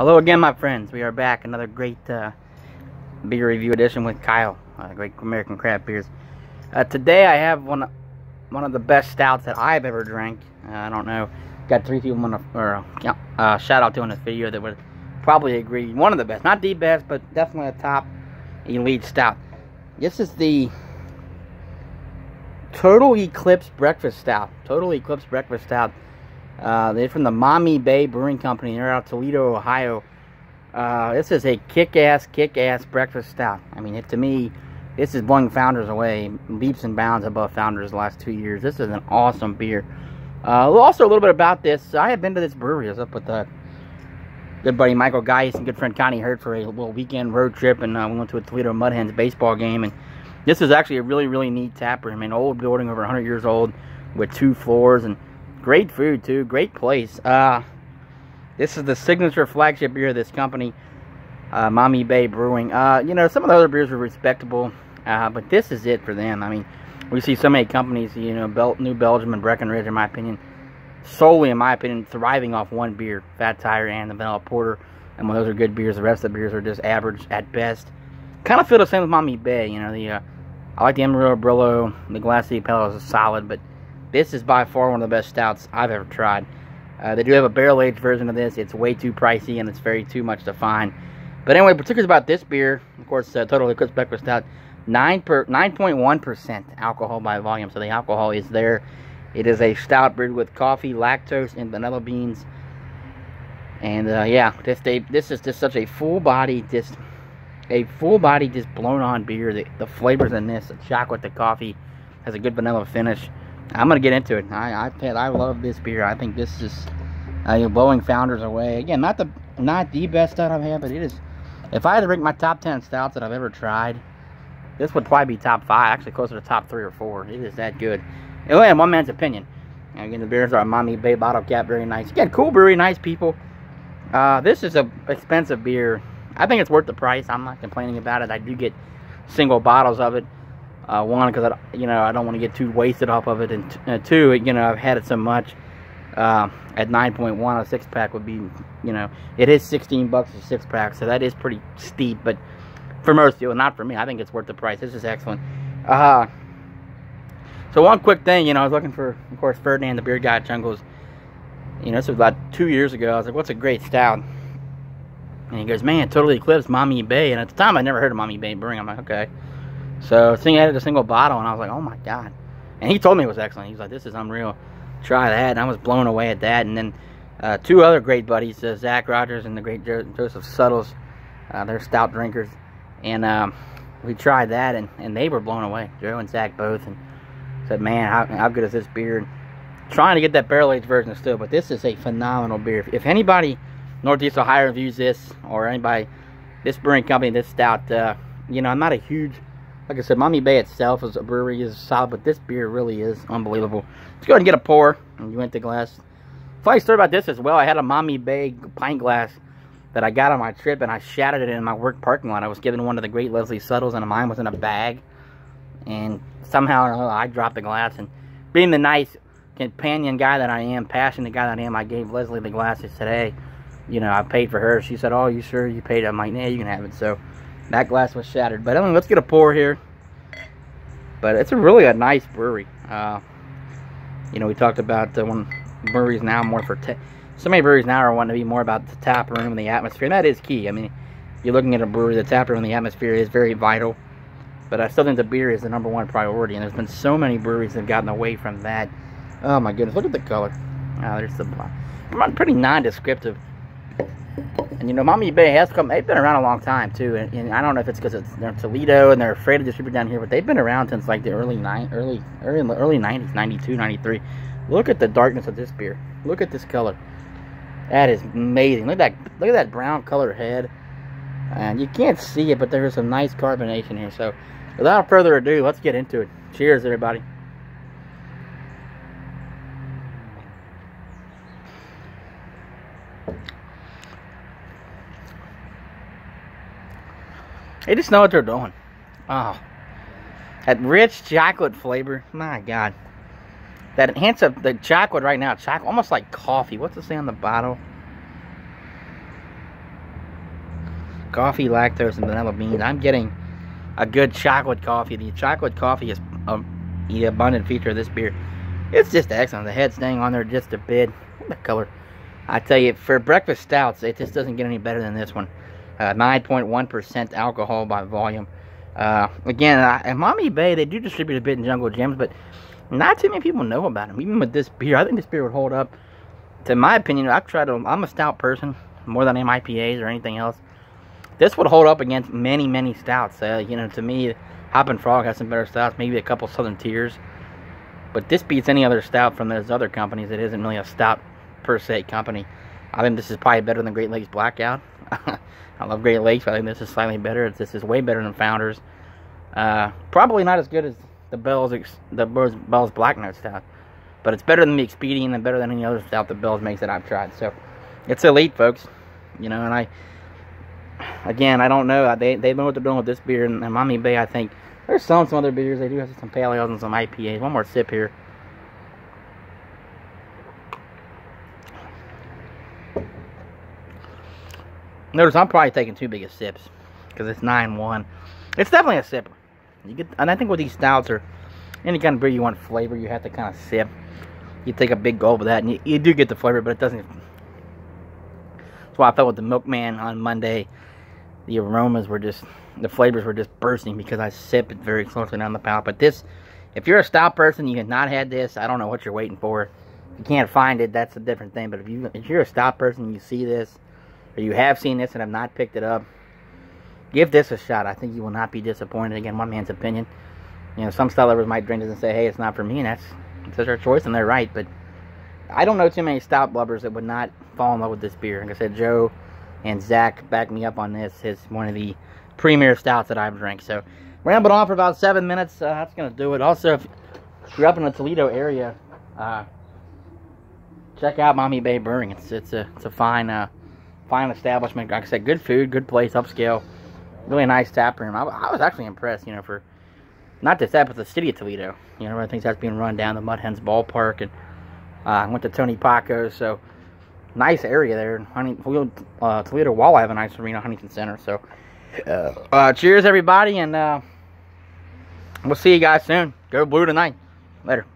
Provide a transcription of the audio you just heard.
Hello again, my friends. We are back. Another great beer review edition with Kyle. Great American craft beers. Today I have one of the best stouts that I've ever drank. I don't know. Got 3 people shout out to in this video that would probably agree. One of the best, not the best, but definitely a top elite stout. This is the Total Eclipse Breakfast Stout. Total Eclipse Breakfast Stout. They're from the Maumee Brewing Company. They're out of Toledo, Ohio. This is a kick-ass breakfast stout. I mean, to me, this is blowing Founders away. Leaps and bounds above Founders the last 2 years. This is an awesome beer. Also, a little bit about this. I have been to this brewery. I was up with good buddy Michael Geis and good friend Connie Hurt for a little weekend road trip, and we went to a Toledo Mud Hens baseball game. And this is actually a really neat tap room. I mean, old building, over 100 years old, with 2 floors, and great food too. Great place. This is the signature flagship beer of this company, Maumee Brewing. You know, some of the other beers are respectable, but this is it for them. I mean, we see so many companies, you know, New Belgium and Breckenridge, in my opinion, solely in my opinion, thriving off one beer, Fat Tire and the Vanilla Porter. And when those are good beers, the rest of the beers are just average at best. Kind of feel the same with Maumee. You know, I like the Amarillo Brillo, the Glassy Pellet is solid, but this is by far one of the best stouts I've ever tried. They do have a barrel-aged version of this. It's way too pricey, and it's too much to find. But anyway, particulars about this beer, of course, Total Eclipse Breakfast Stout, 9.1% alcohol by volume. So the alcohol is there. It is a stout brewed with coffee, lactose, and vanilla beans. And yeah, this is just such a full-body, just blown-on beer. The flavors in this, the chocolate, the coffee, has a good vanilla finish. I'm gonna get into it. I love this beer. I think this is blowing Founders away. Again, not the best stout I've had, but it is. If I had to rank my top 10 stouts that I've ever tried, this would probably be top 5. Actually, closer to top 3 or 4. It is that good. Anyway, in one man's opinion. Again, the beers are Maumee bottle cap, very nice. Again, cool brewery, nice people. This is a expensive beer. I think it's worth the price. I'm not complaining about it. I do get single bottles of it. One, because I don't want to get too wasted off of it, and 2, you know, I've had it so much. At 9.1, a 6-pack would be, you know, it is $16 a 6-pack, so that is pretty steep. But for most people, not for me, I think it's worth the price. This is excellent. So one quick thing, you know, I was looking for, of course, Ferdinand, the beer guy at Jungles. You know, this was about 2 years ago. I was like, what's a great stout? And he goes, man, Totally Eclipse, Maumee. And at the time, I never heard of Maumee Brewing. I'm like, okay. So, I added a single bottle, and I was like, oh my god. And he told me it was excellent. He was like, this is unreal. Try that. And I was blown away at that. And then 2 other great buddies, Zach Rogers and the great Joseph Suttles. They're stout drinkers. And we tried that, and they were blown away. Joe and Zach both. And said, man, how good is this beer? And trying to get that barrel-aged version still, but this is a phenomenal beer. If anybody Northeast Ohio reviews this, or anybody, this brewing company, this stout, you know, I'm not a huge... Like I said, Maumee itself as a brewery is solid, but this beer really is unbelievable. Let's go ahead and get a pour. And you went to glass. Funny story about this as well. I had a Maumee pint glass that I got on my trip, and I shattered it in my work parking lot. I was given one to the great Leslie Suttles, and mine was in a bag. And somehow I dropped the glass. And being the nice companion guy that I am, passionate guy that I am, I gave Leslie the glass. I said, hey, you know, I paid for her. She said, oh, you sure you paid? I'm like, yeah, you can have it. So that glass was shattered. But anyway, let's get a pour here. But it's really a nice brewery. You know, we talked about when breweries now more for... So many breweries now are wanting to be more about the tap room and the atmosphere. And that is key. I mean, you're looking at a brewery, the tap room and the atmosphere is very vital. But I still think the beer is the #1 priority. And there's been so many breweries that have gotten away from that. Oh my goodness, look at the color. There's the... Pretty non-descriptive. And you know, Maumee has come, they've been around a long time too, and I don't know if it's because they're Toledo and they're afraid to distribute down here, but they've been around since like the early 90s, 92, 93. Look at the darkness of this beer. Look at this color. That is amazing. Look at that brown colored head. And you can't see it, but there's some nice carbonation here. So without further ado, let's get into it. Cheers, everybody. They just know what they're doing. Oh, that rich chocolate flavor. My God. That hint of the chocolate right now. Chocolate, almost like coffee. What's it say on the bottle? Coffee, lactose, and vanilla beans. I'm getting a good chocolate coffee. The chocolate coffee is the abundant feature of this beer. It's just excellent. The head staying on there just a bit. The color. I tell you, for breakfast stouts, it just doesn't get any better than this one. 9.1% alcohol by volume. Again, at Maumee Bay, they do distribute a bit in Jungle Gems, but not too many people know about them. Even with this beer, I think this beer would hold up. To my opinion, I'm a stout person, more than I am IPAs or anything else. This would hold up against many, many stouts. You know, to me, Hop and Frog has some better stouts, maybe a couple Southern Tiers. But this beats any other stout from those other companies. It isn't really a stout per se company. I think this is probably better than Great Lakes Blackout. I love Great Lakes, but I think this is slightly better. This is way better than Founders. Probably not as good as the Bell's Black Note Stout, but it's better than the Expedient and better than any other stout that Bell's makes that I've tried. So it's elite, folks. You know, and I don't know. They know what they're doing with this beer. And Maumee Bay, I think they're selling some other beers. They do have some pale ales and some IPAs. One more sip here. Notice I'm probably taking too big of sips because it's 9.1. It's definitely a sipper. And I think with these stouts or any kind of beer you want flavor, you have to kind of sip. You take a big gulp of that, and you do get the flavor, but it doesn't. That's why I felt with the Milkman on Monday, the aromas were just, the flavors were just bursting because I sipped it very closely down the palate. But this, if you're a stout person, you have not had this, I don't know what you're waiting for. If you can't find it, that's a different thing. But if you're a stout person and you see this, or you have seen this and have not picked it up, give this a shot. I think you will not be disappointed. Again, one man's opinion. You know, some stout lovers might drink this and say, hey, it's not for me, and that's their choice, and they're right. But I don't know too many stout lovers that would not fall in love with this beer. Like I said, Joe and Zach back me up on this. It's one of the premier stouts that I've drank. So, rambled on for about 7 minutes. That's going to do it. Also, if you're up in the Toledo area, check out Maumee Bay Brewing. It's a fine establishment. Like I said, good food, good place, upscale. Really nice tap room. I was actually impressed, you know, for not just that, but the city of Toledo. You know, everybody thinks that's being run down the Mud Hens ballpark, and I went to Tony Paco's, so nice area there. Toledo Walleye have a nice arena, Huntington Center. So, cheers, everybody, and we'll see you guys soon. Go Blue tonight. Later.